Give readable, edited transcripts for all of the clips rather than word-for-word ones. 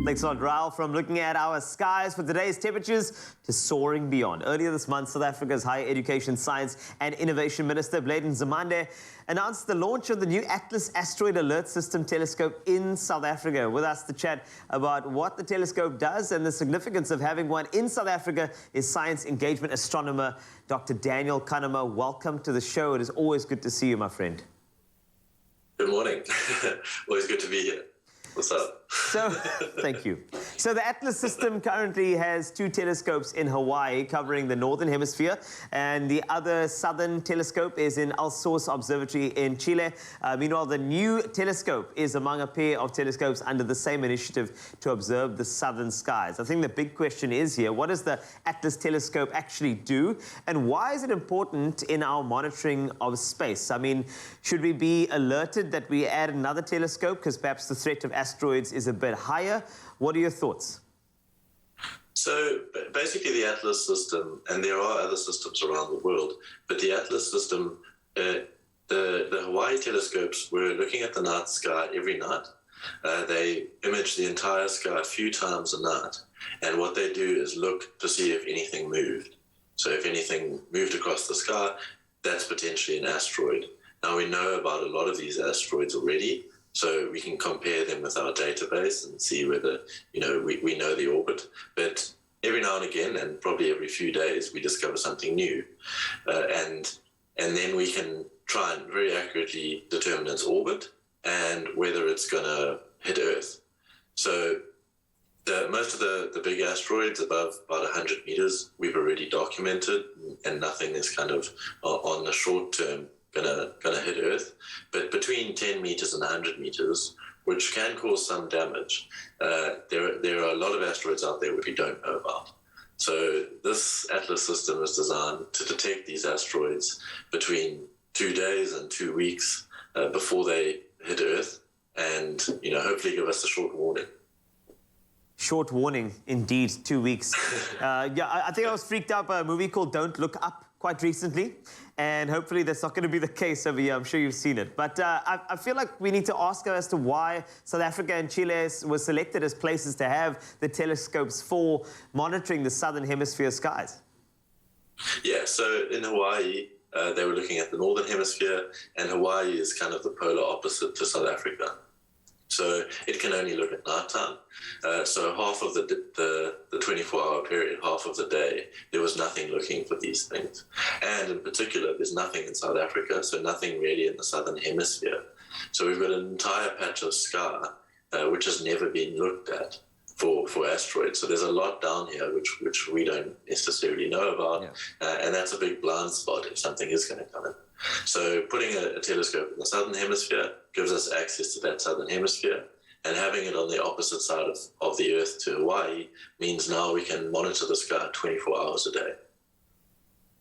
Thanks a lot, Raul, from looking at our skies for today's temperatures to soaring beyond. Earlier this month, South Africa's Higher Education, Science and Innovation Minister, Nzimande, announced the launch of the new Atlas Asteroid Alert System telescope in South Africa. With us to chat about what the telescope does and the significance of having one in South Africa is Science Engagement Astronomer, Dr. Daniel Cunnama. Welcome to the show. It is always good to see you, my friend. Good morning. Always good to be here. What's up? So, thank you. So the Atlas system currently has two telescopes in Hawaii covering the northern hemisphere, and the other southern telescope is in Alsos Observatory in Chile. Meanwhile, the new telescope is among a pair of telescopes under the same initiative to observe the southern skies. I think the big question is here, what does the Atlas telescope actually do, and why is it important in our monitoring of space? I mean, should we be alerted that we add another telescope because perhaps the threat of asteroids is a bit higher? What are your thoughts? So basically the Atlas system, and there are other systems around the world, but the Atlas system, the Hawaii telescopes were looking at the night sky every night. They image the entire sky a few times a night, and what they do is look to see if anything moved. So if anything moved across the sky, that's potentially an asteroid. Now we know about a lot of these asteroids already, so we can compare them with our database and see whether, we know the orbit. But every now and again, and probably every few days, we discover something new. And then we can try and very accurately determine its orbit and whether it's going to hit Earth. So most of the big asteroids above about 100 meters, we've already documented, and nothing is kind of on the short term gonna hit Earth. But between 10 meters and 100 meters, which can cause some damage, there are a lot of asteroids out there which we don't know about. So this Atlas system is designed to detect these asteroids between 2 days and 2 weeks before they hit Earth, and hopefully give us a short warning. Short warning, indeed, 2 weeks. I think I was freaked out by a movie called Don't Look Up quite recently, and hopefully that's not going to be the case over here. I'm sure you've seen it. But I feel like we need to ask as to why South Africa and Chile were selected as places to have the telescopes for monitoring the southern hemisphere skies. Yeah, so in Hawaii, they were looking at the northern hemisphere, and Hawaii is kind of the polar opposite to South Africa. So it can only look at nighttime. So half of the 24-hour period, half of the day, there was nothing looking for these things. And in particular, there's nothing in South Africa, so nothing really in the southern hemisphere. So we've got an entire patch of sky which has never been looked at for asteroids. So there's a lot down here which we don't necessarily know about, and that's a big blind spot if something is going to come in. So putting a telescope in the southern hemisphere gives us access to that southern hemisphere, and having it on the opposite side of the Earth to Hawaii means now we can monitor the sky 24 hours a day.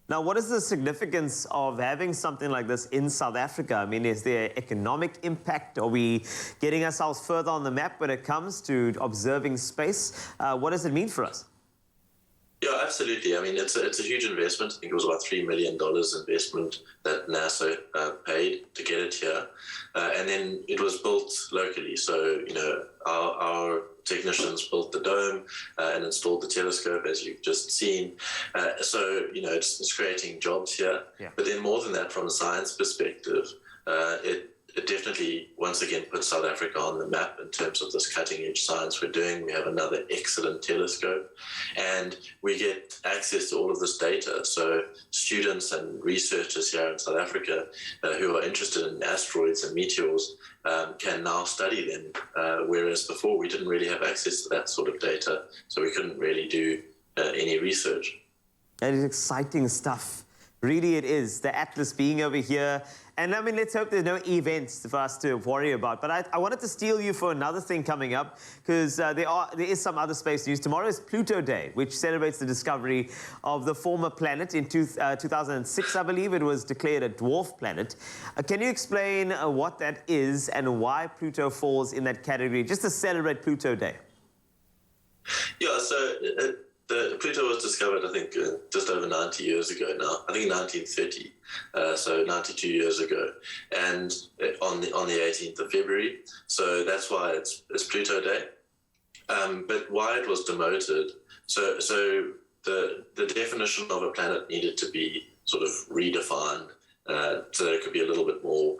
Now, what is the significance of having something like this in South Africa? I mean, is there economic impact? Are we getting ourselves further on the map when it comes to observing space? What does it mean for us? Yeah, absolutely. I mean, it's a huge investment. I think it was about $3 million investment that NASA paid to get it here. And then it was built locally. So, our technicians built the dome and installed the telescope, as you've just seen. So, it's creating jobs here. Yeah. But then more than that, from a science perspective, it definitely, once again, puts South Africa on the map in terms of this cutting-edge science we're doing. We have another excellent telescope, and we get access to all of this data. So students and researchers here in South Africa who are interested in asteroids and meteors can now study them, whereas before we didn't really have access to that sort of data, so we couldn't really do any research. That is exciting stuff. Really it is, the Atlas being over here. And I mean, let's hope there's no events for us to worry about. But I wanted to steal you for another thing coming up, because there is some other space news. Tomorrow is Pluto Day, which celebrates the discovery of the former planet. In 2006, I believe, it was declared a dwarf planet. Can you explain what that is and why Pluto falls in that category, just to celebrate Pluto Day? Yeah, so Pluto was discovered, I think, just over 90 years ago now. I think 1930, so 92 years ago, and on the 18th of February. So that's why it's Pluto Day. But why it was demoted, so the definition of a planet needed to be sort of redefined, so that it could be a little bit more,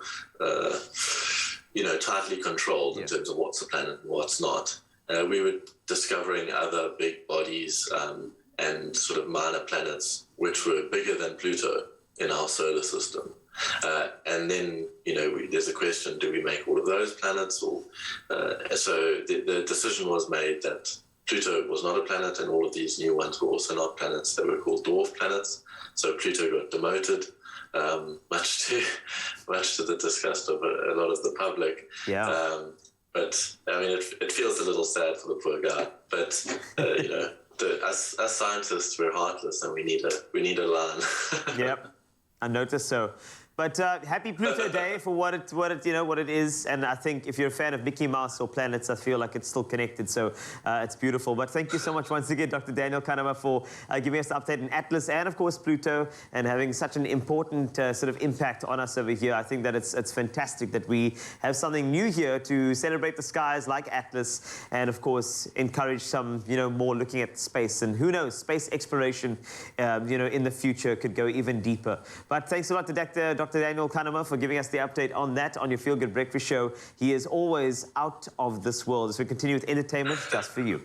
tightly controlled in terms of what's a planet and what's not. We were discovering other big bodies and sort of minor planets which were bigger than Pluto in our solar system. And then, there's a question, do we make all of those planets? Or so the decision was made that Pluto was not a planet, and all of these new ones were also not planets. They were called dwarf planets. So Pluto got demoted, much to the disgust of a lot of the public. Yeah. But I mean, it feels a little sad for the poor guy. But us scientists, we're heartless, and we need a line. Yep, I noticed so. But happy Pluto Day for what it is. And I think if you're a fan of Mickey Mouse or planets, I feel like it's still connected. So it's beautiful. But thank you so much once again, Dr. Daniel Cunnama, for giving us the update on Atlas and, of course, Pluto, and having such an important sort of impact on us over here. I think that it's fantastic that we have something new here to celebrate the skies like Atlas, and, of course, encourage some, more looking at space. And who knows, space exploration, in the future could go even deeper. But thanks a lot to Dr. Daniel Cunnama for giving us the update on that on your Feel Good Breakfast Show. He is always out of this world as we continue with entertainment just for you.